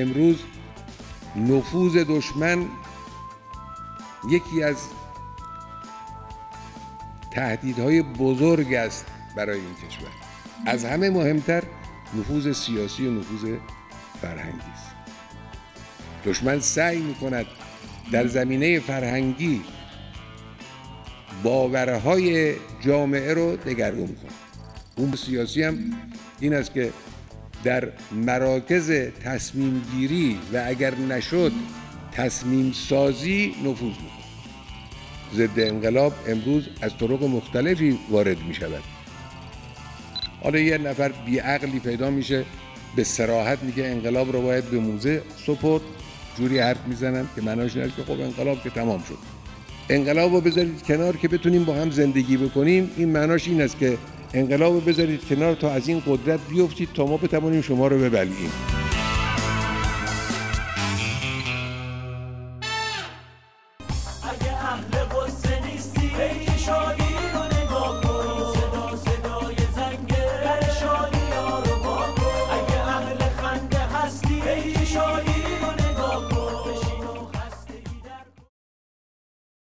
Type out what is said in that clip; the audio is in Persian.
امروز نفوذ دشمن یکی از تهدیدهای بزرگ است برای این کشور. از همه مهمتر نفوذ سیاسی و نفوذ فرهنگی است. دشمن سعی می‌کند در زمینه فرهنگی باورهای جامعه رو دگرگون کنه. اون سیاسی هم این است که در مراکز تصمیم گیری و اگر نشد تصمیم سازی نفوذ میکنه. ضد انقلاب امروز از طرق مختلفی وارد می شود. حالا یه نفر بیعقلی پیدا میشه به صراحت میگه انقلاب رو باید به موزه سپرد، جوری حرف میزنن که معناش اینه که خب انقلاب که تمام شد. انقلاب رو بذارید کنار که بتونیم با هم زندگی بکنیم. این معناش این است که انقلاب رو بذارید کنار تا از این قدرت بیفتید تا ما بتوانیم شما رو ببلعیم. اگه اهل قصه نیستی